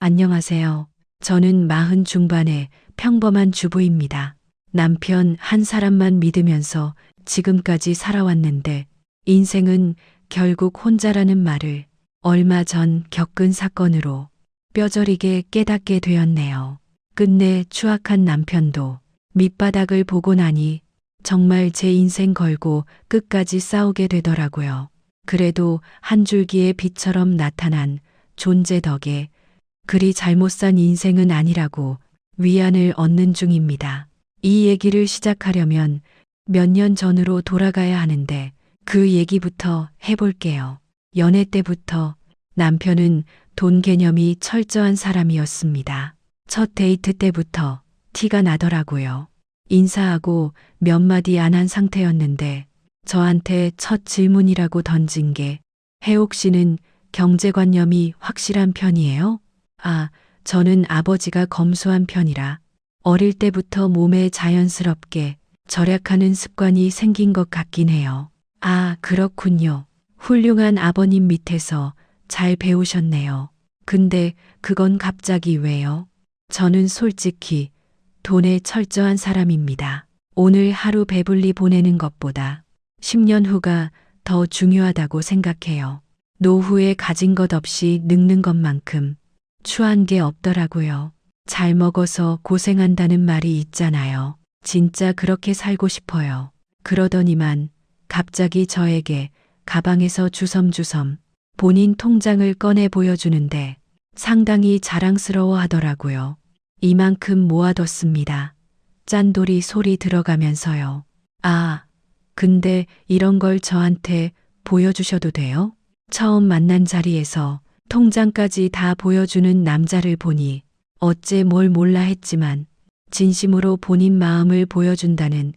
안녕하세요. 저는 40 중반의 평범한 주부입니다. 남편 한 사람만 믿으면서 지금까지 살아왔는데 인생은 결국 혼자라는 말을 얼마 전 겪은 사건으로 뼈저리게 깨닫게 되었네요. 끝내 추악한 남편도 밑바닥을 보고 나니 정말 제 인생 걸고 끝까지 싸우게 되더라고요. 그래도 한 줄기의 빛처럼 나타난 존재 덕에 그리 잘못 산 인생은 아니라고 위안을 얻는 중입니다. 이 얘기를 시작하려면 몇 년 전으로 돌아가야 하는데 그 얘기부터 해볼게요. 연애 때부터 남편은 돈 개념이 철저한 사람이었습니다. 첫 데이트 때부터 티가 나더라고요. 인사하고 몇 마디 안 한 상태였는데 저한테 첫 질문이라고 던진 게 혜옥 씨는 경제관념이 확실한 편이에요? 저는 아버지가 검소한 편이라 어릴 때부터 몸에 자연스럽게 절약하는 습관이 생긴 것 같긴 해요. 그렇군요. 훌륭한 아버님 밑에서 잘 배우셨네요. 근데 그건 갑자기 왜요? 저는 솔직히 돈에 철저한 사람입니다. 오늘 하루 배불리 보내는 것보다 10년 후가 더 중요하다고 생각해요. 노후에 가진 것 없이 늙는 것만큼 추한 게 없더라고요. 잘 먹어서 고생한다는 말이 있잖아요. 진짜 그렇게 살고 싶어요. 그러더니만 갑자기 저에게 가방에서 주섬주섬 본인 통장을 꺼내 보여주는데 상당히 자랑스러워 하더라고요. 이만큼 모아뒀습니다. 짠돌이 소리 들어가면서요. 근데 이런 걸 저한테 보여주셔도 돼요? 처음 만난 자리에서 통장까지 다 보여주는 남자를 보니 어째 뭘 몰라 했지만 진심으로 본인 마음을 보여준다는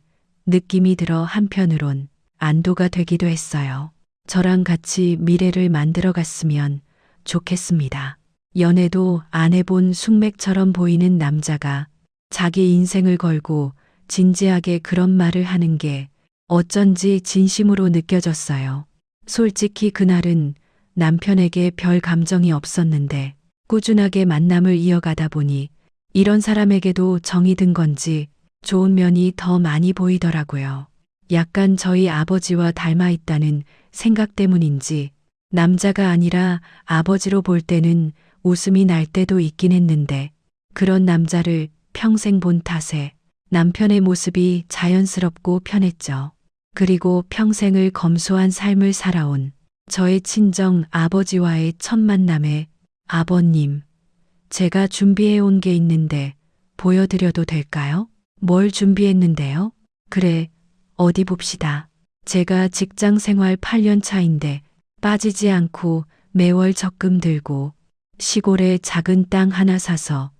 느낌이 들어 한편으론 안도가 되기도 했어요. 저랑 같이 미래를 만들어 갔으면 좋겠습니다. 연애도 안 해본 숙맥처럼 보이는 남자가 자기 인생을 걸고 진지하게 그런 말을 하는 게 어쩐지 진심으로 느껴졌어요. 솔직히 그날은 남편에게 별 감정이 없었는데 꾸준하게 만남을 이어가다 보니 이런 사람에게도 정이 든 건지 좋은 면이 더 많이 보이더라고요. 약간 저희 아버지와 닮아 있다는 생각 때문인지 남자가 아니라 아버지로 볼 때는 웃음이 날 때도 있긴 했는데 그런 남자를 평생 본 탓에 남편의 모습이 자연스럽고 편했죠. 그리고 평생을 검소한 삶을 살아온 저의 친정 아버지와의 첫 만남에 아버님, 제가 준비해 온 게 있는데 보여드려도 될까요? 뭘 준비했는데요? 그래, 어디 봅시다. 제가 직장 생활 8년 차인데 빠지지 않고 매월 적금 들고 시골에 작은 땅 하나 사서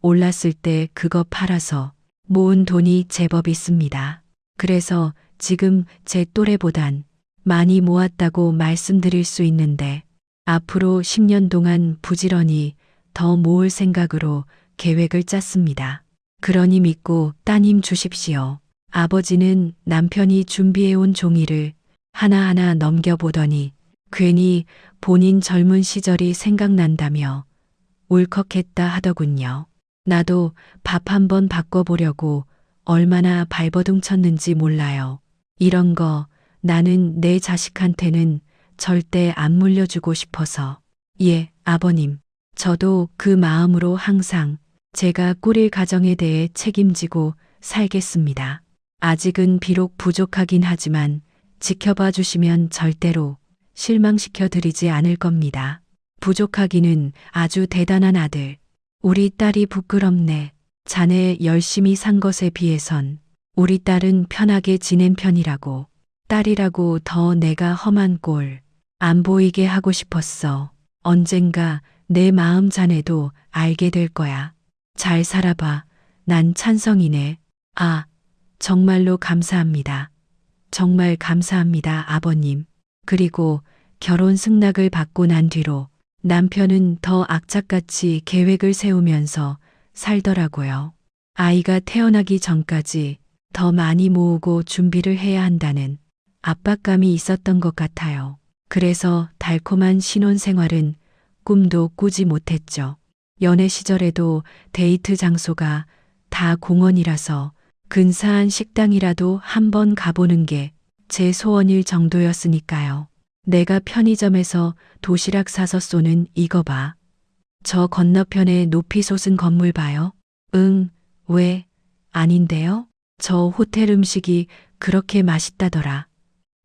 올랐을 때 그거 팔아서 모은 돈이 제법 있습니다. 그래서 지금 제 또래보단 많이 모았다고 말씀드릴 수 있는데 앞으로 10년 동안 부지런히 더 모을 생각으로 계획을 짰습니다. 그러니 믿고 따님 주십시오. 아버지는 남편이 준비해온 종이를 하나하나 넘겨보더니 괜히 본인 젊은 시절이 생각난다며 울컥했다 하더군요. 나도 밥 한번 바꿔보려고 얼마나 발버둥 쳤는지 몰라요. 이런 거 나는 내 자식한테는 절대 안 물려주고 싶어서. 예, 아버님. 저도 그 마음으로 항상 제가 꾸릴 가정에 대해 책임지고 살겠습니다. 아직은 비록 부족하긴 하지만 지켜봐 주시면 절대로 실망시켜 드리지 않을 겁니다. 부족하기는 아주 대단한 아들. 우리 딸이 부끄럽네. 자네 열심히 산 것에 비해선 우리 딸은 편하게 지낸 편이라고. 딸이라고 더 내가 험한 꼴 안 보이게 하고 싶었어. 언젠가 내 마음 자네도 알게 될 거야. 잘 살아봐. 난 찬성이네. 정말로 감사합니다. 정말 감사합니다, 아버님. 그리고 결혼 승낙을 받고 난 뒤로 남편은 더 악착같이 계획을 세우면서 살더라고요. 아이가 태어나기 전까지 더 많이 모으고 준비를 해야 한다는 압박감이 있었던 것 같아요. 그래서 달콤한 신혼생활은 꿈도 꾸지 못했죠. 연애 시절에도 데이트 장소가 다 공원이라서 근사한 식당이라도 한번 가보는 게 제 소원일 정도였으니까요. 내가 편의점에서 도시락 사서 쏘는 이거 봐. 저 건너편에 높이 솟은 건물 봐요. 응, 왜? 아닌데요? 저 호텔 음식이 그렇게 맛있다더라.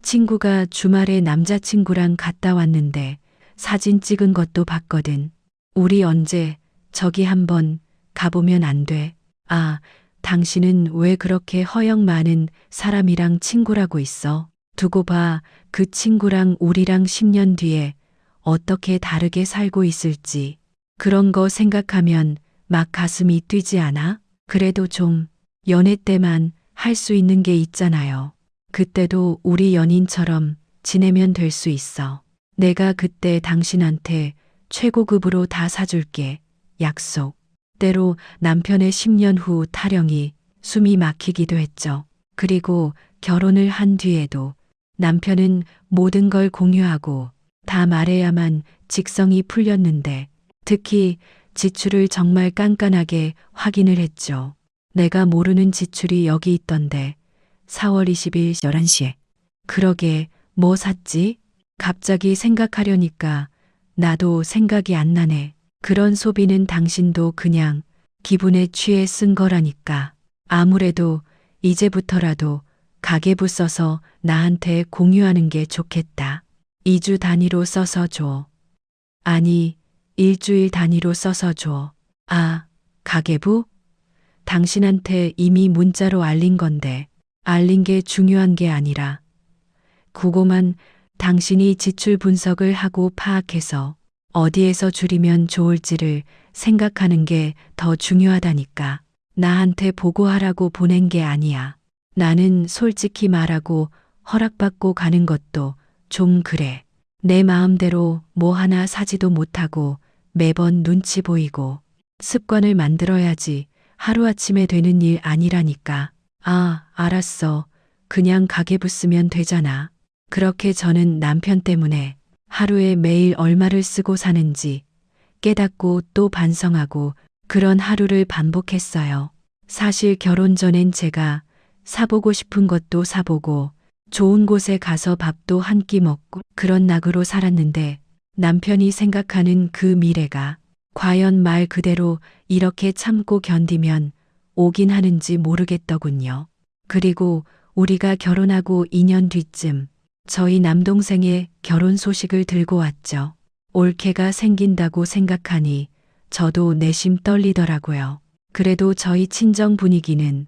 친구가 주말에 남자친구랑 갔다 왔는데 사진 찍은 것도 봤거든. 우리 언제 저기 한번 가보면 안 돼? 아, 당신은 왜 그렇게 허영 많은 사람이랑 친구라고 있어? 두고 봐, 그 친구랑 우리랑 10년 뒤에 어떻게 다르게 살고 있을지. 그런 거 생각하면 막 가슴이 뛰지 않아? 그래도 좀 연애 때만 할 수 있는 게 있잖아요. 그때도 우리 연인처럼 지내면 될 수 있어. 내가 그때 당신한테 최고급으로 다 사줄게. 약속. 때로 남편의 10년 후 타령이 숨이 막히기도 했죠. 그리고 결혼을 한 뒤에도 남편은 모든 걸 공유하고 다 말해야만 직성이 풀렸는데 특히 지출을 정말 깐깐하게 확인을 했죠. 내가 모르는 지출이 여기 있던데 4월 20일 11시에. 그러게 뭐 샀지? 갑자기 생각하려니까 나도 생각이 안 나네. 그런 소비는 당신도 그냥 기분에 취해 쓴 거라니까. 아무래도 이제부터라도 가계부 써서 나한테 공유하는 게 좋겠다. 2주 단위로 써서 줘. 아니, 일주일 단위로 써서 줘. 아, 가계부? 당신한테 이미 문자로 알린 건데, 알린 게 중요한 게 아니라, 그거만 당신이 지출 분석을 하고 파악해서 어디에서 줄이면 좋을지를 생각하는 게 더 중요하다니까. 나한테 보고하라고 보낸 게 아니야. 나는 솔직히 말하고 허락받고 가는 것도 좀 그래. 내 마음대로 뭐 하나 사지도 못하고 매번 눈치 보이고 습관을 만들어야지 하루아침에 되는 일 아니라니까. 아, 알았어. 그냥 가계부 쓰면 되잖아. 그렇게 저는 남편 때문에 하루에 매일 얼마를 쓰고 사는지 깨닫고 또 반성하고 그런 하루를 반복했어요. 사실 결혼 전엔 제가 사보고 싶은 것도 사보고 좋은 곳에 가서 밥도 한 끼 먹고 그런 낙으로 살았는데 남편이 생각하는 그 미래가 과연 말 그대로 이렇게 참고 견디면 오긴 하는지 모르겠더군요. 그리고 우리가 결혼하고 2년 뒤쯤 저희 남동생의 결혼 소식을 들고 왔죠. 올케가 생긴다고 생각하니 저도 내심 떨리더라고요. 그래도 저희 친정 분위기는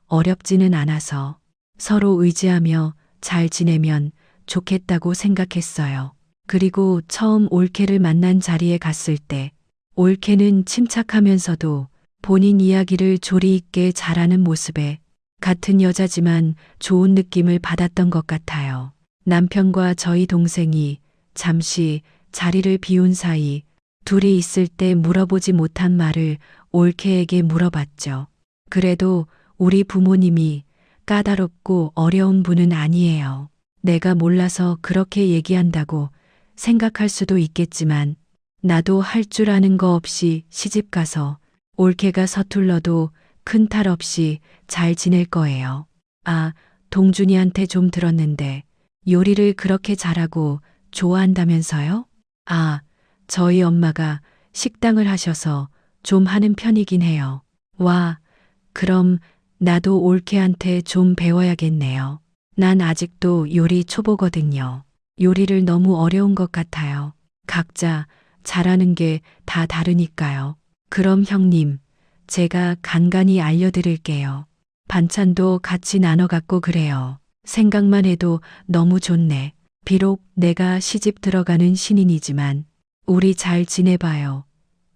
어렵지는 않아서 서로 의지하며 잘 지내면 좋겠다고 생각했어요. 그리고 처음 올케를 만난 자리에 갔을 때 올케는 침착하면서도 본인 이야기를 조리 있게 잘하는 모습에 같은 여자지만 좋은 느낌을 받았던 것 같아요. 남편과 저희 동생이 잠시 자리를 비운 사이 둘이 있을 때 물어보지 못한 말을 올케에게 물어봤죠. 그래도 우리 부모님이 까다롭고 어려운 분은 아니에요. 내가 몰라서 그렇게 얘기한다고 생각할 수도 있겠지만 나도 할 줄 아는 거 없이 시집 가서 올케가 서툴러도 큰 탈 없이 잘 지낼 거예요. 아, 동준이한테 좀 들었는데 요리를 그렇게 잘하고 좋아한다면서요? 아, 저희 엄마가 식당을 하셔서 좀 하는 편이긴 해요. 와, 그럼 나도 올케한테 좀 배워야겠네요. 난 아직도 요리 초보거든요. 요리를 너무 어려운 것 같아요. 각자 잘하는 게 다 다르니까요. 그럼 형님, 제가 간간히 알려드릴게요. 반찬도 같이 나눠 갖고 그래요. 생각만 해도 너무 좋네. 비록 내가 시집 들어가는 신인이지만 우리 잘 지내봐요.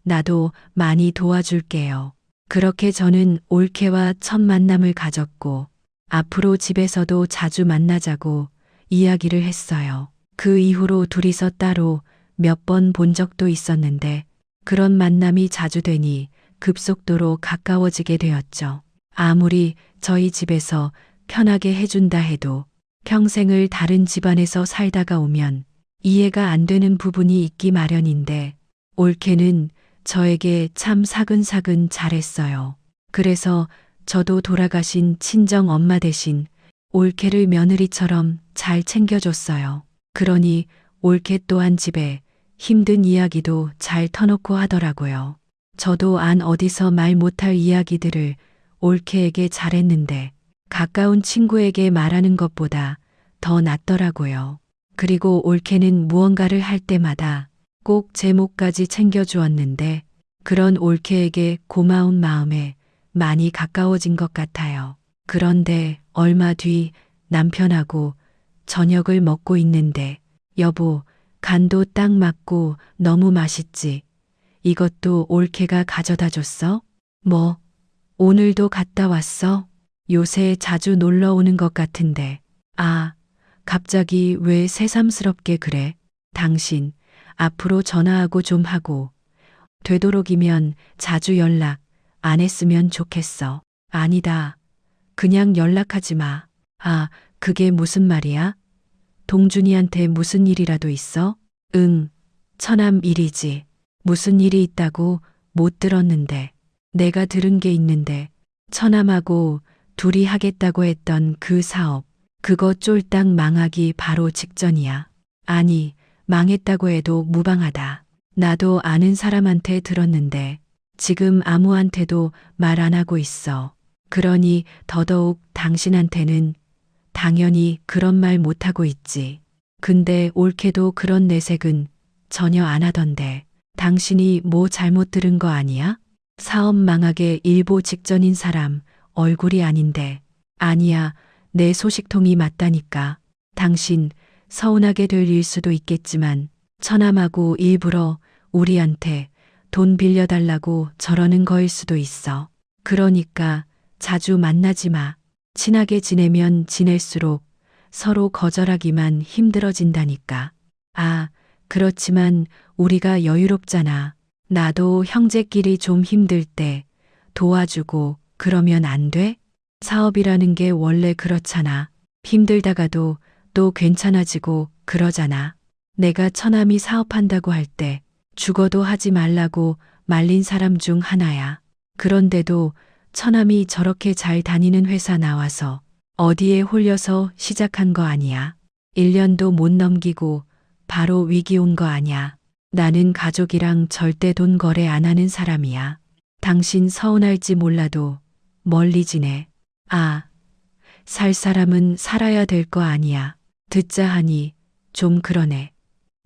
나도 많이 도와줄게요. 그렇게 저는 올케와 첫 만남을 가졌고 앞으로 집에서도 자주 만나자고 이야기를 했어요. 그 이후로 둘이서 따로 몇 번 본 적도 있었는데 그런 만남이 자주 되니 급속도로 가까워지게 되었죠. 아무리 저희 집에서 편하게 해준다 해도 평생을 다른 집안에서 살다가 오면 이해가 안 되는 부분이 있기 마련인데 올케는 저에게 참 사근사근 잘했어요. 그래서 저도 돌아가신 친정 엄마 대신 올케를 며느리처럼 잘 챙겨줬어요. 그러니 올케 또한 집에 힘든 이야기도 잘 터놓고 하더라고요. 저도 안 어디서 말 못할 이야기들을 올케에게 잘했는데 가까운 친구에게 말하는 것보다 더 낫더라고요. 그리고 올케는 무언가를 할 때마다 꼭 제 몫까지 챙겨주었는데 그런 올케에게 고마운 마음에 많이 가까워진 것 같아요. 그런데 얼마 뒤 남편하고 저녁을 먹고 있는데 여보, 간도 딱 맞고 너무 맛있지. 이것도 올케가 가져다 줬어? 뭐, 오늘도 갔다 왔어? 요새 자주 놀러 오는 것 같은데. 아, 갑자기 왜 새삼스럽게 그래? 당신, 앞으로 전화하고 좀 하고, 되도록이면 자주 연락 안 했으면 좋겠어. 아니다. 그냥 연락하지 마. 아, 그게 무슨 말이야? 동준이한테 무슨 일이라도 있어? 응, 처남 일이지. 무슨 일이 있다고 못 들었는데. 내가 들은 게 있는데, 처남하고 둘이 하겠다고 했던 그 사업, 그거 쫄딱 망하기 바로 직전이야. 아니, 망했다고 해도 무방하다. 나도 아는 사람한테 들었는데, 지금 아무한테도 말 안 하고 있어. 그러니 더더욱 당신한테는 당연히 그런 말 못하고 있지. 근데 올케도 그런 내색은 전혀 안 하던데 당신이 뭐 잘못 들은 거 아니야? 사업 망하게 일보 직전인 사람 얼굴이 아닌데. 아니야, 내 소식통이 맞다니까. 당신 서운하게 될 일 수도 있겠지만 처남하고 일부러 우리한테 돈 빌려달라고 저러는 거일 수도 있어. 그러니까 자주 만나지 마. 친하게 지내면 지낼수록 서로 거절하기만 힘들어진다니까. 아, 그렇지만 우리가 여유롭잖아. 나도 형제끼리 좀 힘들 때 도와주고 그러면 안 돼? 사업이라는 게 원래 그렇잖아. 힘들다가도 또 괜찮아지고 그러잖아. 내가 처남이 사업한다고 할 때 죽어도 하지 말라고 말린 사람 중 하나야. 그런데도 처남이 저렇게 잘 다니는 회사 나와서 어디에 홀려서 시작한 거 아니야. 1년도 못 넘기고 바로 위기 온 거 아냐. 나는 가족이랑 절대 돈 거래 안 하는 사람이야. 당신 서운할지 몰라도 멀리 지내. 아, 살 사람은 살아야 될 거 아니야. 듣자 하니 좀 그러네.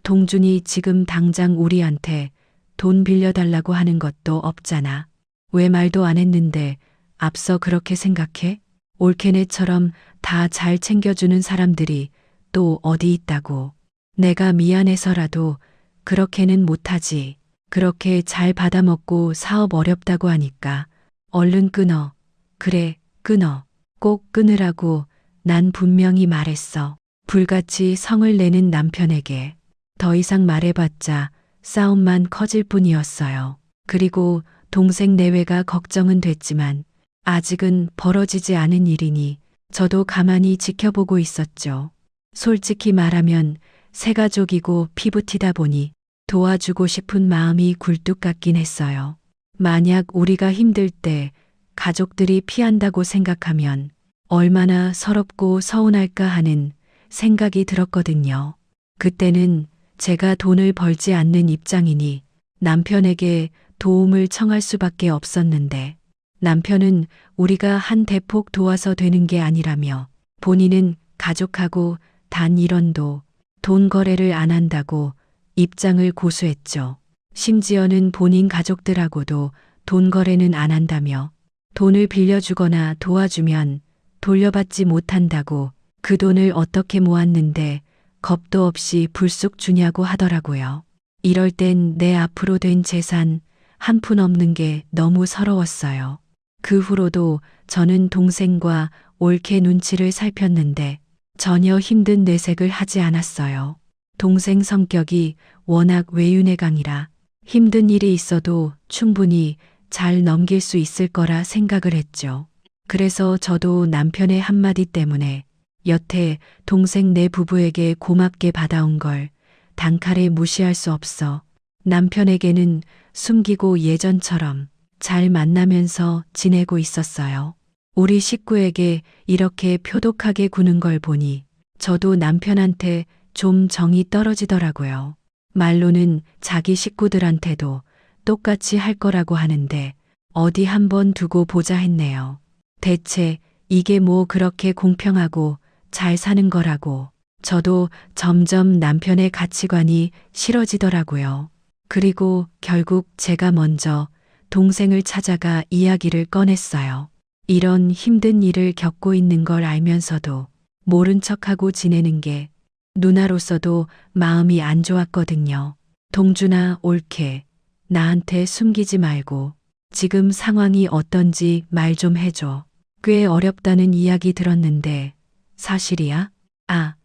동준이 지금 당장 우리한테 돈 빌려달라고 하는 것도 없잖아. 왜 말도 안 했는데 앞서 그렇게 생각해? 올케네처럼 다 잘 챙겨주는 사람들이 또 어디 있다고. 내가 미안해서라도 그렇게는 못하지. 그렇게 잘 받아먹고 사업 어렵다고 하니까 얼른 끊어. 그래, 끊어. 꼭 끊으라고 난 분명히 말했어. 불같이 성을 내는 남편에게 더 이상 말해봤자 싸움만 커질 뿐이었어요. 그리고 동생 내외가 걱정은 됐지만 아직은 벌어지지 않은 일이니 저도 가만히 지켜보고 있었죠. 솔직히 말하면 새가족이고 피부티다 보니 도와주고 싶은 마음이 굴뚝 같긴 했어요. 만약 우리가 힘들 때 가족들이 피한다고 생각하면 얼마나 서럽고 서운할까 하는 생각이 들었거든요. 그때는 제가 돈을 벌지 않는 입장이니 남편에게 도움을 청할 수밖에 없었는데 남편은 우리가 한 대폭 도와서 되는 게 아니라며 본인은 가족하고 단 1원도 돈 거래를 안 한다고 입장을 고수했죠. 심지어는 본인 가족들하고도 돈 거래는 안 한다며 돈을 빌려주거나 도와주면 돌려받지 못한다고 그 돈을 어떻게 모았는데 겁도 없이 불쑥 주냐고 하더라고요. 이럴 땐 내 앞으로 된 재산 한 푼 없는 게 너무 서러웠어요. 그 후로도 저는 동생과 올케 눈치를 살폈는데 전혀 힘든 내색을 하지 않았어요. 동생 성격이 워낙 외유내강이라 힘든 일이 있어도 충분히 잘 넘길 수 있을 거라 생각을 했죠. 그래서 저도 남편의 한마디 때문에 여태 동생 내 부부에게 고맙게 받아온 걸 단칼에 무시할 수 없어 남편에게는 숨기고 예전처럼 잘 만나면서 지내고 있었어요. 우리 식구에게 이렇게 표독하게 구는 걸 보니 저도 남편한테 좀 정이 떨어지더라고요. 말로는 자기 식구들한테도 똑같이 할 거라고 하는데 어디 한번 두고 보자 했네요. 대체 이게 뭐 그렇게 공평하고 잘 사는 거라고. 저도 점점 남편의 가치관이 싫어지더라고요. 그리고 결국 제가 먼저 동생을 찾아가 이야기를 꺼냈어요. 이런 힘든 일을 겪고 있는 걸 알면서도 모른 척하고 지내는 게 누나로서도 마음이 안 좋았거든요. 동준아, 옳게 나한테 숨기지 말고 지금 상황이 어떤지 말 좀 해줘. 꽤 어렵다는 이야기 들었는데 사실이야? 아,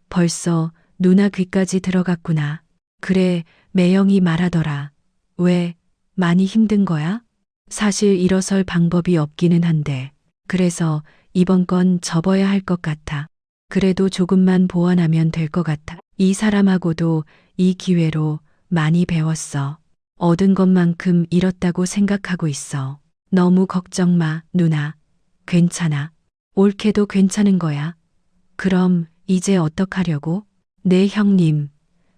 벌써 누나 귀까지 들어갔구나. 그래, 매영이 말하더라. 왜, 많이 힘든 거야? 사실 일어설 방법이 없기는 한데, 그래서 이번 건 접어야 할 것 같아. 그래도 조금만 보완하면 될 것 같아. 이 사람하고도 이 기회로 많이 배웠어. 얻은 것만큼 잃었다고 생각하고 있어. 너무 걱정 마, 누나. 괜찮아. 옳게도 괜찮은 거야. 그럼 이제 어떡하려고? 네, 형님.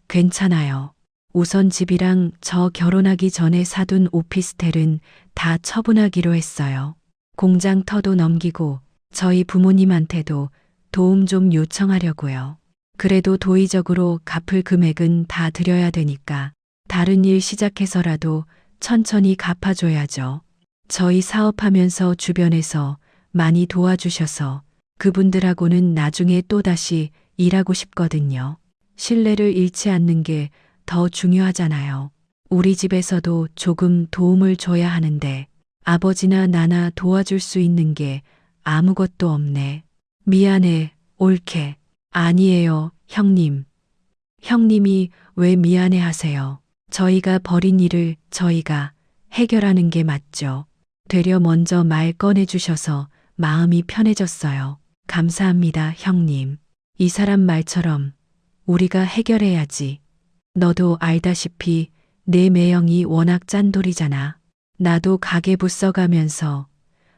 괜찮아요. 우선 집이랑 저 결혼하기 전에 사둔 오피스텔은 다 처분하기로 했어요. 공장 터도 넘기고 저희 부모님한테도 도움 좀 요청하려고요. 그래도 도의적으로 갚을 금액은 다 드려야 되니까 다른 일 시작해서라도 천천히 갚아줘야죠. 저희 사업하면서 주변에서 많이 도와주셔서 그분들하고는 나중에 또다시 일하고 싶거든요. 신뢰를 잃지 않는 게 더 중요하잖아요. 우리 집에서도 조금 도움을 줘야 하는데 아버지나 나나 도와줄 수 있는 게 아무것도 없네. 미안해, 옳게. 아니에요, 형님. 형님이 왜 미안해 하세요? 저희가 벌인 일을 저희가 해결하는 게 맞죠. 되려 먼저 말 꺼내주셔서 마음이 편해졌어요. 감사합니다, 형님. 이 사람 말처럼 우리가 해결해야지. 너도 알다시피 내 매형이 워낙 짠돌이잖아. 나도 가계부 써가면서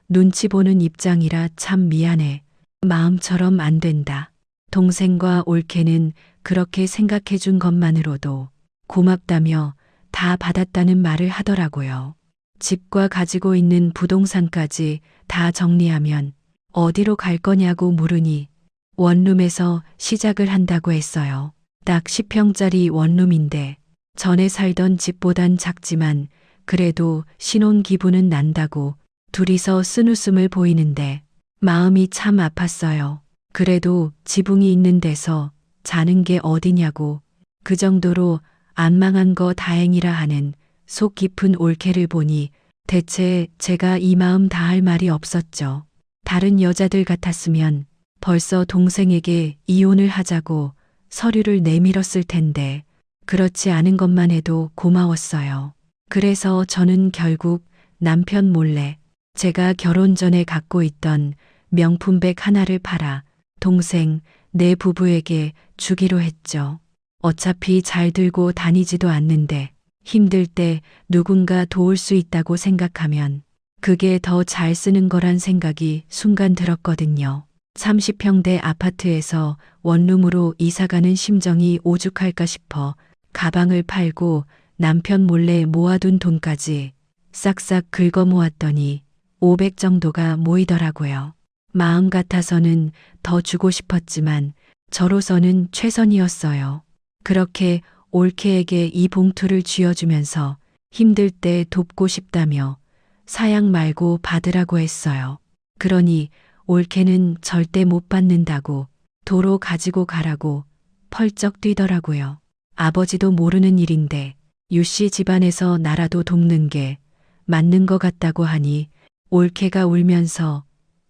눈치 보는 입장이라 참 미안해. 마음처럼 안 된다. 동생과 옳게는 그렇게 생각해 준 것만으로도 고맙다며 다 받았다는 말을 하더라고요. 집과 가지고 있는 부동산까지 다 정리하면 어디로 갈 거냐고 물으니 원룸에서 시작을 한다고 했어요. 딱 10평짜리 원룸인데 전에 살던 집보단 작지만 그래도 신혼 기분은 난다고 둘이서 쓴웃음을 보이는데 마음이 참 아팠어요. 그래도 지붕이 있는 데서 자는 게 어디냐고 그 정도로 안 망한 거 다행이라 하는 속 깊은 옳게를 보니 대체 제가 이 마음 다할 말이 없었죠. 다른 여자들 같았으면 벌써 동생에게 이혼을 하자고 서류를 내밀었을 텐데 그렇지 않은 것만 해도 고마웠어요. 그래서 저는 결국 남편 몰래 제가 결혼 전에 갖고 있던 명품백 하나를 팔아 동생, 내 부부에게 주기로 했죠. 어차피 잘 들고 다니지도 않는데 힘들 때 누군가 도울 수 있다고 생각하면 그게 더 잘 쓰는 거란 생각이 순간 들었거든요. 30평대 아파트에서 원룸으로 이사가는 심정이 오죽할까 싶어 가방을 팔고 남편 몰래 모아둔 돈까지 싹싹 긁어 모았더니 500 정도가 모이더라고요. 마음 같아서는 더 주고 싶었지만 저로서는 최선이었어요. 그렇게 옳게에게 이 봉투를 쥐어주면서 힘들 때 돕고 싶다며 사양 말고 받으라고 했어요. 그러니 옳게는 절대 못 받는다고 도로 가지고 가라고 펄쩍 뛰더라고요. 아버지도 모르는 일인데 유씨 집안에서 나라도 돕는 게 맞는 것 같다고 하니 옳게가 울면서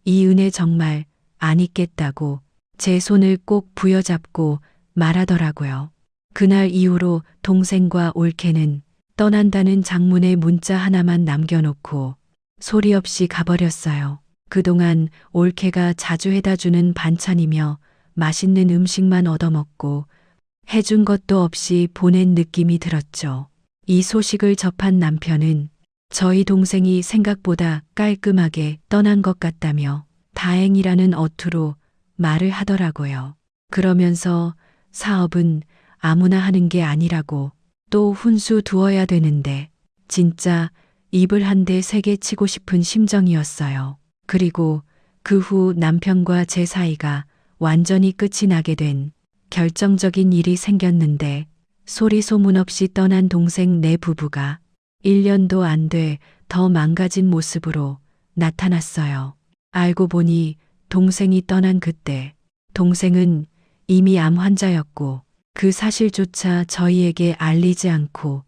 이 은혜 정말 안 잊겠다고 제 손을 꼭 부여잡고 말하더라고요. 그날 이후로 동생과 옳게는 떠난다는 장문의 문자 하나만 남겨놓고 소리 없이 가버렸어요. 그동안 옳게가 자주 해다 주는 반찬이며 맛있는 음식만 얻어먹고 해준 것도 없이 보낸 느낌이 들었죠. 이 소식을 접한 남편은 저희 동생이 생각보다 깔끔하게 떠난 것 같다며 다행이라는 어투로 말을 하더라고요. 그러면서 사업은 아무나 하는 게 아니라고, 또 훈수 두어야 되는데 진짜 입을 한 대 세게 치고 싶은 심정이었어요. 그리고 그 후 남편과 제 사이가 완전히 끝이 나게 된 결정적인 일이 생겼는데, 소리 소문 없이 떠난 동생 네 부부가 1년도 안 돼 더 망가진 모습으로 나타났어요. 알고 보니 동생이 떠난 그때 동생은 이미 암 환자였고, 그 사실조차 저희에게 알리지 않고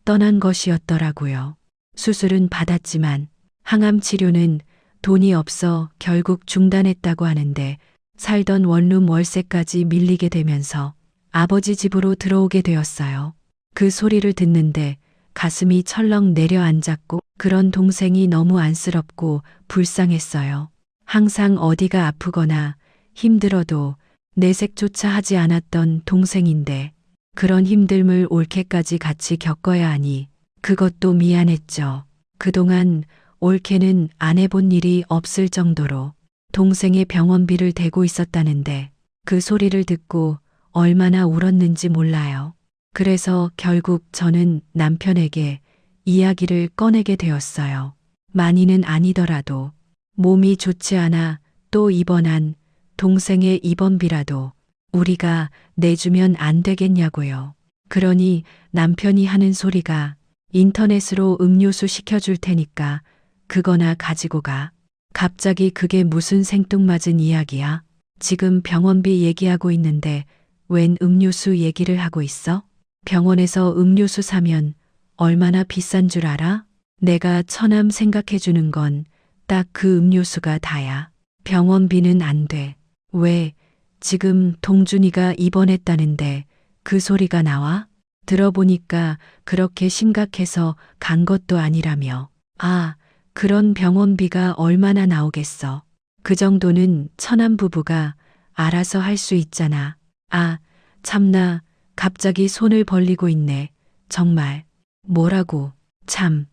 떠난 것이었더라고요. 수술은 받았지만 항암 치료는 돈이 없어 결국 중단했다고 하는데, 살던 원룸 월세까지 밀리게 되면서 아버지 집으로 들어오게 되었어요. 그 소리를 듣는데 가슴이 철렁 내려앉았고, 그런 동생이 너무 안쓰럽고 불쌍했어요. 항상 어디가 아프거나 힘들어도 내색조차 하지 않았던 동생인데 그런 힘듦을 올케까지 같이 겪어야 하니 그것도 미안했죠. 그동안 올케는 안 해본 일이 없을 정도로 동생의 병원비를 대고 있었다는데, 그 소리를 듣고 얼마나 울었는지 몰라요. 그래서 결국 저는 남편에게 이야기를 꺼내게 되었어요. 많이는 아니더라도 몸이 좋지 않아 또 입원한 동생의 입원비라도 우리가 내주면 안 되겠냐고요. 그러니 남편이 하는 소리가 인터넷으로 음료수 시켜줄 테니까 그거나 가지고 가. 갑자기 그게 무슨 생뚱맞은 이야기야? 지금 병원비 얘기하고 있는데 웬 음료수 얘기를 하고 있어? 병원에서 음료수 사면 얼마나 비싼 줄 알아? 내가 처남 생각해 주는 건 딱 그 음료수가 다야. 병원비는 안 돼. 왜 지금 동준이가 입원했다는데 그 소리가 나와? 들어보니까 그렇게 심각해서 간 것도 아니라며. 아, 그런 병원비가 얼마나 나오겠어. 그 정도는 처남 부부가 알아서 할 수 있잖아. 아, 참나, 갑자기 손을 벌리고 있네. 정말. 뭐라고? 참,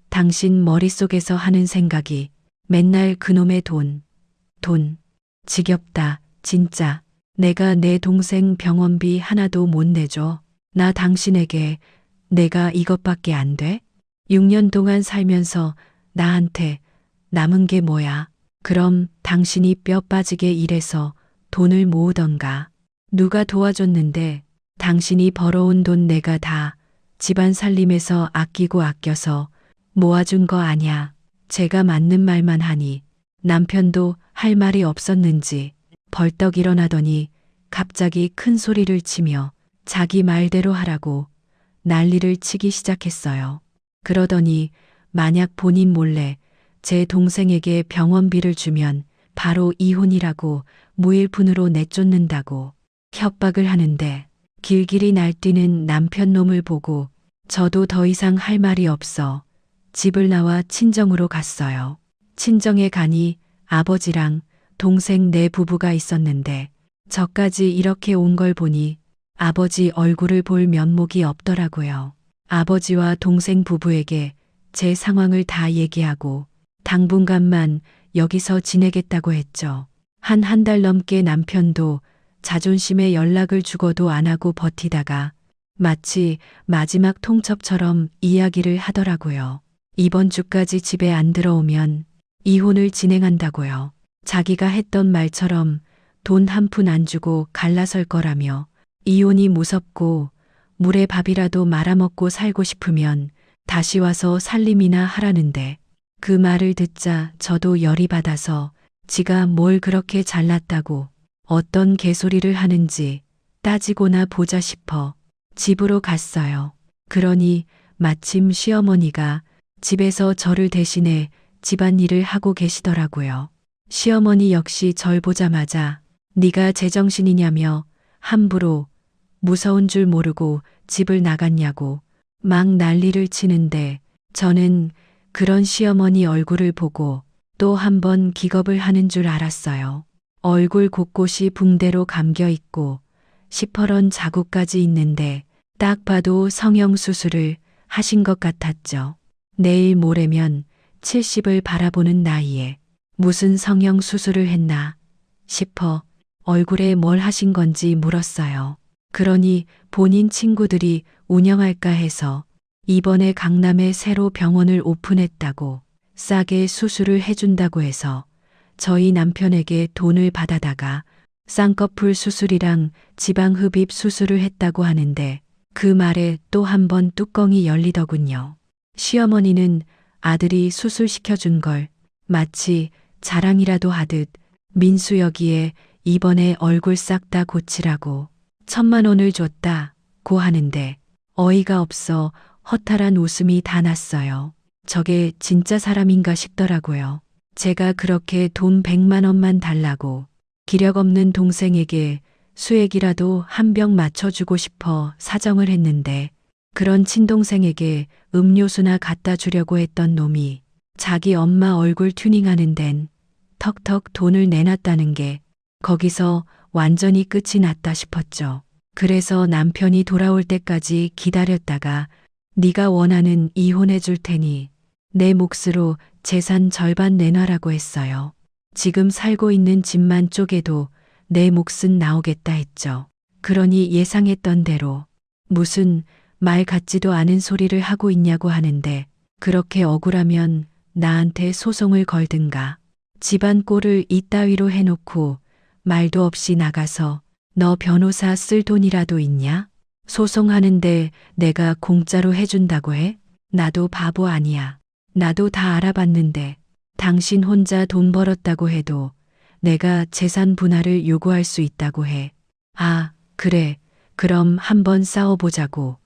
당신 머릿속에서 하는 생각이 맨날 그놈의 돈. 지겹다, 진짜. 내가 내 동생 병원비 하나도 못 내줘. 나 당신에게 내가 이것밖에 안 돼? 6년 동안 살면서 나한테 남은 게 뭐야? 그럼 당신이 뼈 빠지게 일해서 돈을 모으던가. 누가 도와줬는데 당신이 벌어온 돈 내가 다 집안 살림에서 아끼고 아껴서 모아준 거 아냐. 제가 맞는 말만 하니 남편도 할 말이 없었는지 벌떡 일어나더니 갑자기 큰 소리를 치며 자기 말대로 하라고 난리를 치기 시작했어요. 그러더니 만약 본인 몰래 제 동생에게 병원비를 주면 바로 이혼이라고 무일푼으로 내쫓는다고 협박을 하는데, 길길이 날뛰는 남편 놈을 보고 저도 더 이상 할 말이 없어 집을 나와 친정으로 갔어요. 친정에 가니 아버지랑 동생 네 부부가 있었는데 저까지 이렇게 온 걸 보니 아버지 얼굴을 볼 면목이 없더라고요. 아버지와 동생 부부에게 제 상황을 다 얘기하고 당분간만 여기서 지내겠다고 했죠. 한 달 넘게 남편도 자존심에 연락을 주고도 안 하고 버티다가 마치 마지막 통첩처럼 이야기를 하더라고요. 이번 주까지 집에 안 들어오면 이혼을 진행한다고요. 자기가 했던 말처럼 돈 한 푼 안 주고 갈라설 거라며, 이혼이 무섭고 물에 밥이라도 말아먹고 살고 싶으면 다시 와서 살림이나 하라는데, 그 말을 듣자 저도 열이 받아서 지가 뭘 그렇게 잘났다고 어떤 개소리를 하는지 따지고나 보자 싶어 집으로 갔어요. 그러니 마침 시어머니가 집에서 저를 대신해 집안일을 하고 계시더라고요. 시어머니 역시 절 보자마자 네가 제정신이냐며 함부로 무서운 줄 모르고 집을 나갔냐고 막 난리를 치는데, 저는 그런 시어머니 얼굴을 보고 또 한 번 기겁을 하는 줄 알았어요. 얼굴 곳곳이 붕대로 감겨 있고 시퍼런 자국까지 있는데 딱 봐도 성형수술을 하신 것 같았죠. 내일 모레면 70을 바라보는 나이에 무슨 성형 수술을 했나 싶어 얼굴에 뭘 하신 건지 물었어요. 그러니 본인 친구들이 운영할까 해서 이번에 강남에 새로 병원을 오픈했다고 싸게 수술을 해준다고 해서 저희 남편에게 돈을 받아다가 쌍꺼풀 수술이랑 지방흡입 수술을 했다고 하는데 그 말에 또 한 번 뚜껑이 열리더군요. 시어머니는 아들이 수술시켜준 걸 마치 자랑이라도 하듯 민수 여기에 이번에 얼굴 싹 다 고치라고 1,000만 원을 줬다고 하는데 어이가 없어 허탈한 웃음이 다 났어요. 저게 진짜 사람인가 싶더라고요. 제가 그렇게 돈 100만 원만 달라고 기력 없는 동생에게 수액이라도 한 병 맞춰주고 싶어 사정을 했는데 그런 친동생에게 음료수나 갖다 주려고 했던 놈이 자기 엄마 얼굴 튜닝하는 데는 턱턱 돈을 내놨다는 게 거기서 완전히 끝이 났다 싶었죠. 그래서 남편이 돌아올 때까지 기다렸다가 네가 원하는 이혼해 줄 테니 내 몫으로 재산 절반 내놔라고 했어요. 지금 살고 있는 집만 쪼개도 내 몫은 나오겠다 했죠. 그러니 예상했던 대로 무슨 말 같지도 않은 소리를 하고 있냐고 하는데 그렇게 억울하면 나한테 소송을 걸든가 집안 꼴을 이따위로 해놓고 말도 없이 나가서 너 변호사 쓸 돈이라도 있냐? 소송하는데 내가 공짜로 해준다고 해? 나도 바보 아니야. 나도 다 알아봤는데 당신 혼자 돈 벌었다고 해도 내가 재산 분할을 요구할 수 있다고 해. 아, 그래. 그럼 한번 싸워보자고.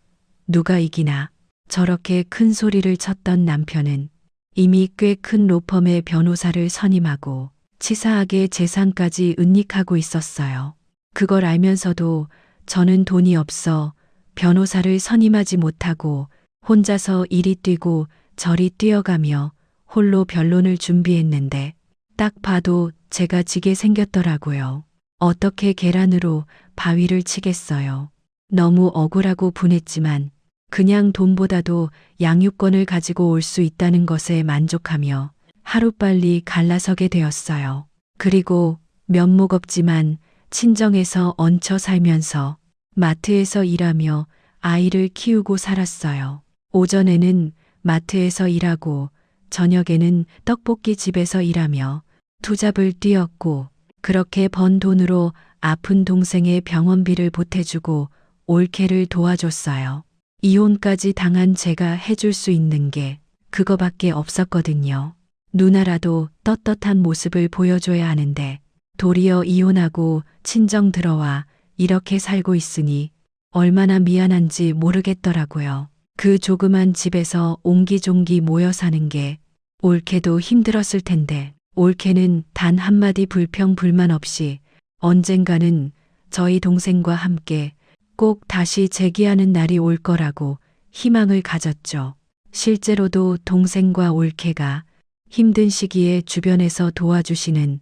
누가 이기나. 저렇게 큰 소리를 쳤던 남편은 이미 꽤 큰 로펌의 변호사를 선임하고 치사하게 재산까지 은닉하고 있었어요. 그걸 알면서도 저는 돈이 없어 변호사를 선임하지 못하고 혼자서 이리 뛰고 저리 뛰어가며 홀로 변론을 준비했는데 딱 봐도 제가 지게 생겼더라고요. 어떻게 계란으로 바위를 치겠어요. 너무 억울하고 분했지만 그냥 돈보다도 양육권을 가지고 올 수 있다는 것에 만족하며 하루빨리 갈라서게 되었어요. 그리고 면목 없지만 친정에서 얹혀 살면서 마트에서 일하며 아이를 키우고 살았어요. 오전에는 마트에서 일하고 저녁에는 떡볶이 집에서 일하며 투잡을 뛰었고 그렇게 번 돈으로 아픈 동생의 병원비를 보태주고 올케를 도와줬어요. 이혼까지 당한 제가 해줄 수 있는 게 그거밖에 없었거든요. 누나라도 떳떳한 모습을 보여줘야 하는데 도리어 이혼하고 친정 들어와 이렇게 살고 있으니 얼마나 미안한지 모르겠더라고요. 그 조그만 집에서 옹기종기 모여 사는 게 올케도 힘들었을 텐데 올케는 단 한마디 불평 불만 없이 언젠가는 저희 동생과 함께 꼭 다시 재기하는 날이 올 거라고 희망을 가졌죠. 실제로도 동생과 올케가 힘든 시기에 주변에서 도와주시는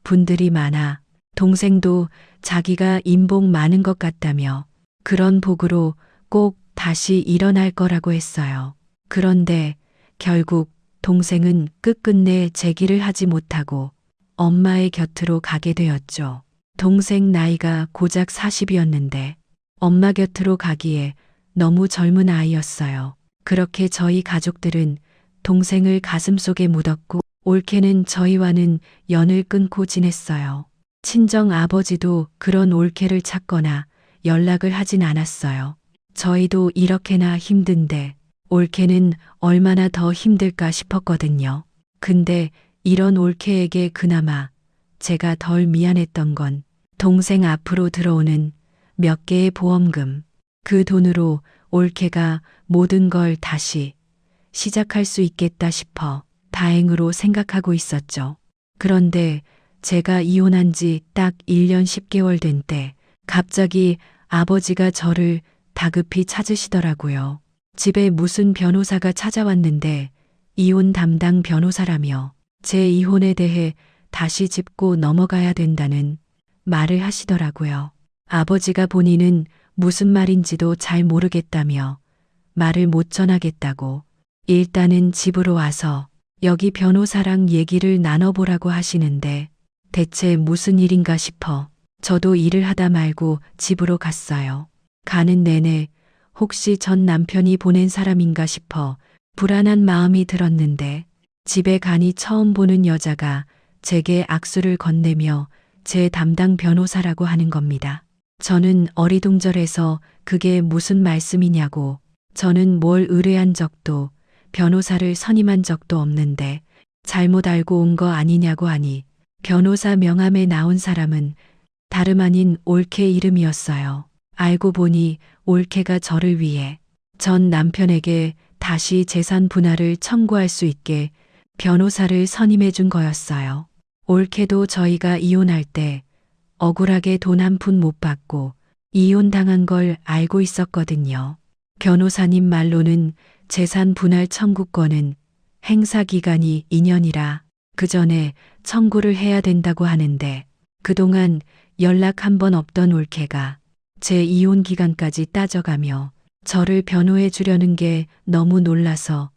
분들이 많아 동생도 자기가 인복 많은 것 같다며 그런 복으로 꼭 다시 일어날 거라고 했어요. 그런데 결국 동생은 끝끝내 재기를 하지 못하고 엄마의 곁으로 가게 되었죠. 동생 나이가 고작 40이었는데 엄마 곁으로 가기에 너무 젊은 아이였어요. 그렇게 저희 가족들은 동생을 가슴속에 묻었고 올케는 저희와는 연을 끊고 지냈어요. 친정 아버지도 그런 올케를 찾거나 연락을 하진 않았어요. 저희도 이렇게나 힘든데 올케는 얼마나 더 힘들까 싶었거든요. 근데 이런 올케에게 그나마 제가 덜 미안했던 건 동생 앞으로 들어오는 몇 개의 보험금, 그 돈으로 올케가 모든 걸 다시 시작할 수 있겠다 싶어 다행으로 생각하고 있었죠. 그런데 제가 이혼한 지 딱 1년 10개월 된 때 갑자기 아버지가 저를 다급히 찾으시더라고요. 집에 무슨 변호사가 찾아왔는데 이혼 담당 변호사라며 제 이혼에 대해 다시 짚고 넘어가야 된다는 말을 하시더라고요. 아버지가 본인은 무슨 말인지도 잘 모르겠다며 말을 못 전하겠다고 일단은 집으로 와서 여기 변호사랑 얘기를 나눠보라고 하시는데 대체 무슨 일인가 싶어 저도 일을 하다 말고 집으로 갔어요. 가는 내내 혹시 전 남편이 보낸 사람인가 싶어 불안한 마음이 들었는데 집에 가니 처음 보는 여자가 제게 악수를 건네며 제 담당 변호사라고 하는 겁니다. 저는 어리둥절해서 그게 무슨 말씀이냐고 저는 뭘 의뢰한 적도 변호사를 선임한 적도 없는데 잘못 알고 온 거 아니냐고 하니 변호사 명함에 나온 사람은 다름 아닌 올케 이름이었어요. 알고 보니 올케가 저를 위해 전 남편에게 다시 재산 분할을 청구할 수 있게 변호사를 선임해 준 거였어요. 올케도 저희가 이혼할 때 억울하게 돈 한 푼 못 받고 이혼당한 걸 알고 있었거든요. 변호사님 말로는 재산 분할 청구권은 행사 기간이 2년이라 그 전에 청구를 해야 된다고 하는데 그동안 연락 한 번 없던 올케가 제 이혼 기간까지 따져가며 저를 변호해 주려는 게 너무 놀라서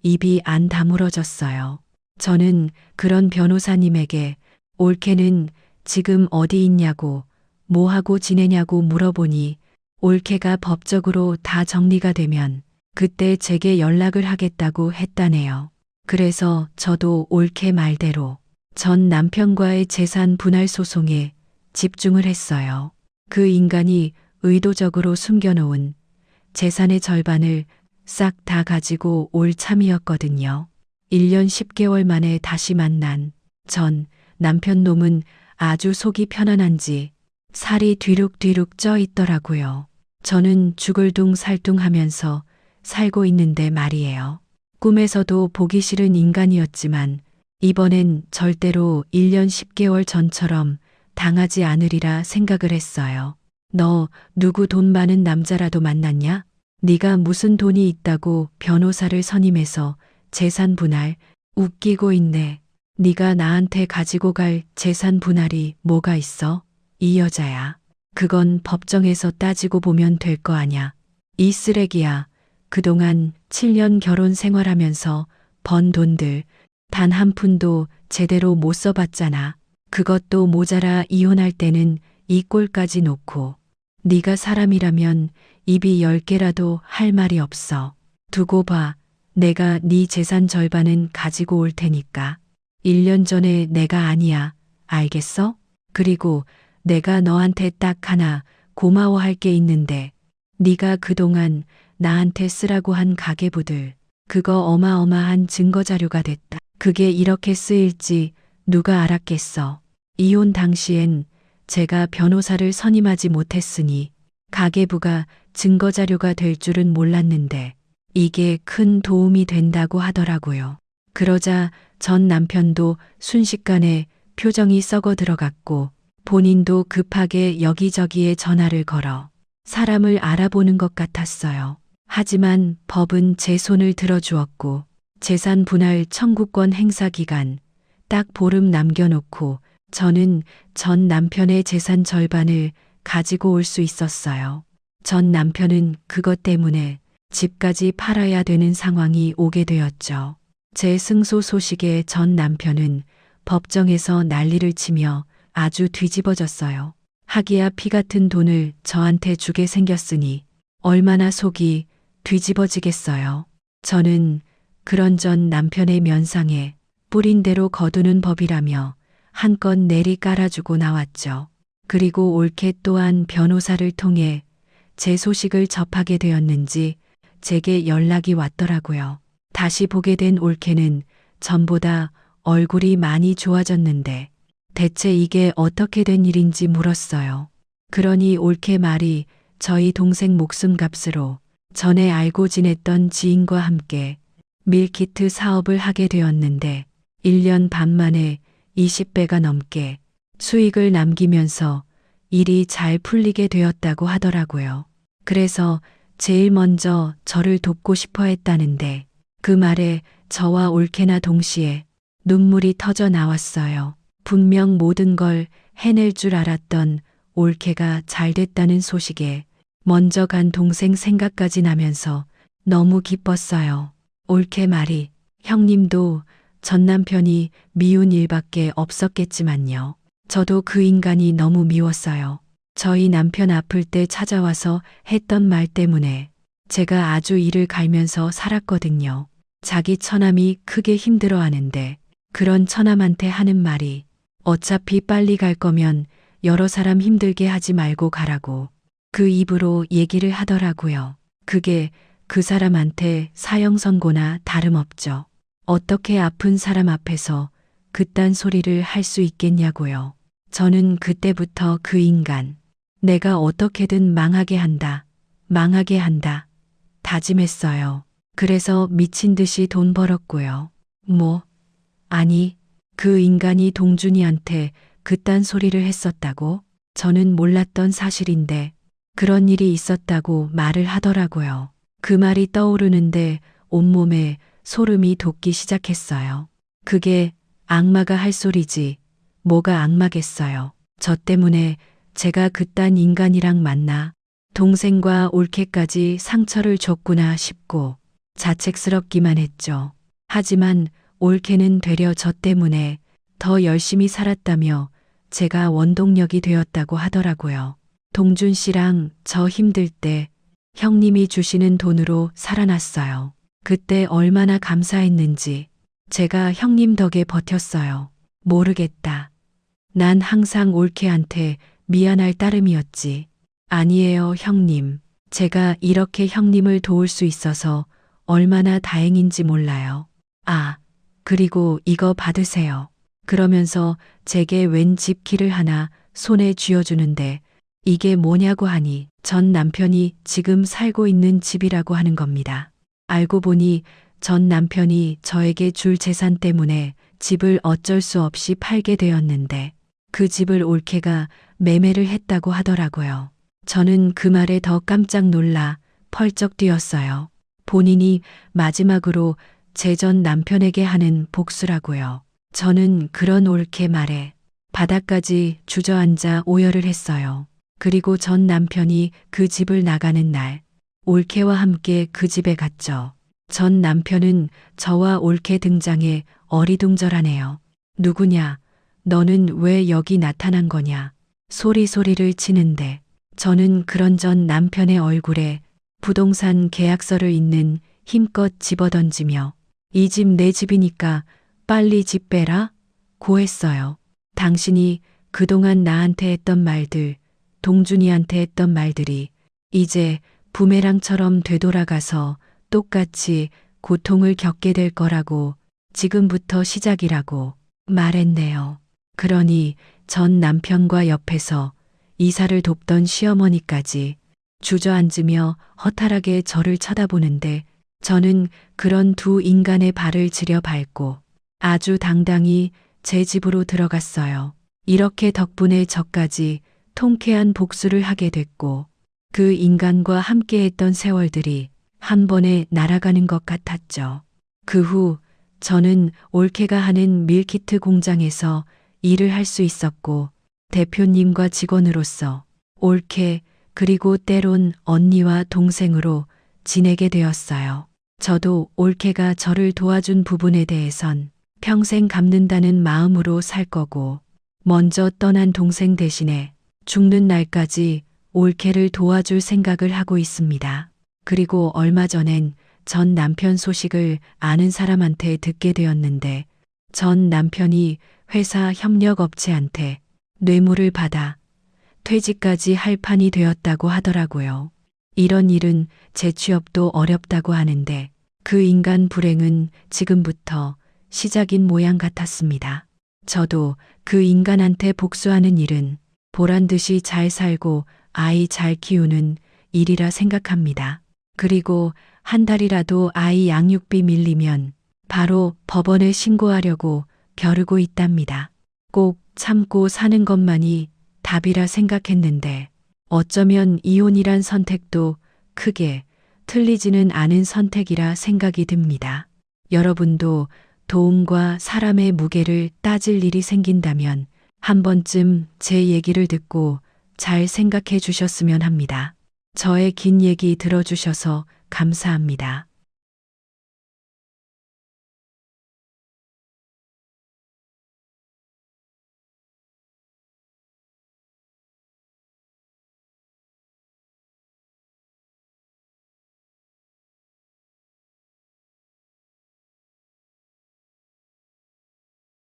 입이 안 다물어졌어요. 저는 그런 변호사님에게 올케는 지금 어디 있냐고 뭐 하고 지내냐고 물어보니 올케가 법적으로 다 정리가 되면 그때 제게 연락을 하겠다고 했다네요. 그래서 저도 올케 말대로 전 남편과의 재산 분할 소송에 집중을 했어요. 그 인간이 의도적으로 숨겨놓은 재산의 절반을 싹 다 가지고 올 참이었거든요. 1년 10개월 만에 다시 만난 전 남편 놈은 아주 속이 편안한지 살이 뒤룩뒤룩 쪄 있더라고요. 저는 죽을 둥 살둥하면서 살고 있는데 말이에요. 꿈에서도 보기 싫은 인간이었지만 이번엔 절대로 1년 10개월 전처럼 당하지 않으리라 생각을 했어요. 너 누구 돈 많은 남자라도 만났냐? 네가 무슨 돈이 있다고 변호사를 선임해서 재산 분할 웃기고 있네. 네가 나한테 가지고 갈 재산 분할이 뭐가 있어? 이 여자야. 그건 법정에서 따지고 보면 될 거 아냐. 이 쓰레기야. 그동안 7년 결혼 생활하면서 번 돈들 단 한 푼도 제대로 못 써봤잖아. 그것도 모자라 이혼할 때는 이 꼴까지 놓고 네가 사람이라면 입이 10개라도 할 말이 없어. 두고 봐. 내가 네 재산 절반은 가지고 올 테니까. 1년 전에 내가 아니야. 알겠어? 그리고 내가 너한테 딱 하나 고마워할 게 있는데 네가 그동안 나한테 쓰라고 한 가계부들 그거 어마어마한 증거자료가 됐다. 그게 이렇게 쓰일지 누가 알았겠어. 이혼 당시엔 제가 변호사를 선임하지 못했으니 가계부가 증거자료가 될 줄은 몰랐는데 이게 큰 도움이 된다고 하더라고요. 그러자 전 남편도 순식간에 표정이 썩어 들어갔고 본인도 급하게 여기저기에 전화를 걸어 사람을 알아보는 것 같았어요. 하지만 법은 제 손을 들어주었고 재산 분할 청구권 행사 기간 딱 보름 남겨놓고 저는 전 남편의 재산 절반을 가지고 올 수 있었어요. 전 남편은 그것 때문에 집까지 팔아야 되는 상황이 오게 되었죠. 제 승소 소식에 전 남편은 법정에서 난리를 치며 아주 뒤집어졌어요. 하기야 피 같은 돈을 저한테 주게 생겼으니 얼마나 속이 뒤집어지겠어요. 저는 그런 전 남편의 면상에 뿌린 대로 거두는 법이라며 한껏 내리 깔아주고 나왔죠. 그리고 올케 또한 변호사를 통해 제 소식을 접하게 되었는지 제게 연락이 왔더라고요. 다시 보게 된 올케는 전보다 얼굴이 많이 좋아졌는데 대체 이게 어떻게 된 일인지 물었어요. 그러니 올케 말이 저희 동생 목숨값으로 전에 알고 지냈던 지인과 함께 밀키트 사업을 하게 되었는데 1년 반 만에 20배가 넘게 수익을 남기면서 일이 잘 풀리게 되었다고 하더라고요. 그래서 제일 먼저 저를 돕고 싶어 했다는데 그 말에 저와 올케나 동시에 눈물이 터져 나왔어요. 분명 모든 걸 해낼 줄 알았던 올케가 잘 됐다는 소식에 먼저 간 동생 생각까지 나면서 너무 기뻤어요. 올케 말이 형님도 전 남편이 미운 일밖에 없었겠지만요. 저도 그 인간이 너무 미웠어요. 저희 남편 아플 때 찾아와서 했던 말 때문에 제가 아주 이를 갈면서 살았거든요. 자기 처남이 크게 힘들어하는데 그런 처남한테 하는 말이 어차피 빨리 갈 거면 여러 사람 힘들게 하지 말고 가라고 그 입으로 얘기를 하더라고요. 그게 그 사람한테 사형 선고나 다름없죠. 어떻게 아픈 사람 앞에서 그딴 소리를 할 수 있겠냐고요. 저는 그때부터 그 인간, 내가 어떻게든 망하게 한다, 망하게 한다, 다짐했어요. 그래서 미친 듯이 돈 벌었고요. 아니, 그 인간이 동준이한테 그딴 소리를 했었다고? 저는 몰랐던 사실인데 그런 일이 있었다고 말을 하더라고요. 그 말이 떠오르는데 온몸에 소름이 돋기 시작했어요. 그게 악마가 할 소리지 뭐가 악마겠어요. 저 때문에 제가 그딴 인간이랑 만나 동생과 올케까지 상처를 줬구나 싶고 자책스럽기만 했죠. 하지만 올케는 되려 저 때문에 더 열심히 살았다며 제가 원동력이 되었다고 하더라고요. 동준 씨랑 저 힘들 때 형님이 주시는 돈으로 살아났어요. 그때 얼마나 감사했는지 제가 형님 덕에 버텼어요. 모르겠다. 난 항상 올케한테 미안할 따름이었지. 아니에요, 형님. 제가 이렇게 형님을 도울 수 있어서 얼마나 다행인지 몰라요. 아, 그리고 이거 받으세요. 그러면서 제게 웬 집키를 하나 손에 쥐어주는데 이게 뭐냐고 하니 전 남편이 지금 살고 있는 집이라고 하는 겁니다. 알고 보니 전 남편이 저에게 줄 재산 때문에 집을 어쩔 수 없이 팔게 되었는데 그 집을 올케가 매매를 했다고 하더라고요. 저는 그 말에 더 깜짝 놀라 펄쩍 뛰었어요. 본인이 마지막으로 제 전 남편에게 하는 복수라고요. 저는 그런 올케 말에 바닥까지 주저앉아 오열을 했어요. 그리고 전 남편이 그 집을 나가는 날 올케와 함께 그 집에 갔죠. 전 남편은 저와 올케 등장에 어리둥절하네요. 누구냐? 너는 왜 여기 나타난 거냐? 소리를 치는데 저는 그런 전 남편의 얼굴에 부동산 계약서를 있는 힘껏 집어던지며 이 집 내 집이니까 빨리 집 빼라 고했어요. 당신이 그동안 나한테 했던 말들, 동준이한테 했던 말들이 이제 부메랑처럼 되돌아가서 똑같이 고통을 겪게 될 거라고 지금부터 시작이라고 말했네요. 그러니 전 남편과 옆에서 이사를 돕던 시어머니까지 주저앉으며 허탈하게 저를 쳐다보는데 저는 그런 두 인간의 발을 지려 밟고 아주 당당히 제 집으로 들어갔어요. 이렇게 덕분에 저까지 통쾌한 복수를 하게 됐고 그 인간과 함께했던 세월들이 한 번에 날아가는 것 같았죠. 그 후 저는 올케가 하는 밀키트 공장에서 일을 할 수 있었고 대표님과 직원으로서 올케 그리고 때론 언니와 동생으로 지내게 되었어요. 저도 올케가 저를 도와준 부분에 대해선 평생 갚는다는 마음으로 살 거고 먼저 떠난 동생 대신에 죽는 날까지 올케를 도와줄 생각을 하고 있습니다. 그리고 얼마 전엔 전 남편 소식을 아는 사람한테 듣게 되었는데 전 남편이 회사 협력업체한테 뇌물을 받아 퇴직까지 할 판이 되었다고 하더라고요. 이런 일은 재취업도 어렵다고 하는데 그 인간 불행은 지금부터 시작인 모양 같았습니다. 저도 그 인간한테 복수하는 일은 보란 듯이 잘 살고 아이 잘 키우는 일이라 생각합니다. 그리고 한 달이라도 아이 양육비 밀리면 바로 법원에 신고하려고 벼르고 있답니다. 꼭 참고 사는 것만이 답이라 생각했는데 어쩌면 이혼이란 선택도 크게 틀리지는 않은 선택이라 생각이 듭니다. 여러분도 도움과 사람의 무게를 따질 일이 생긴다면 한 번쯤 제 얘기를 듣고 잘 생각해 주셨으면 합니다. 저의 긴 얘기 들어주셔서 감사합니다.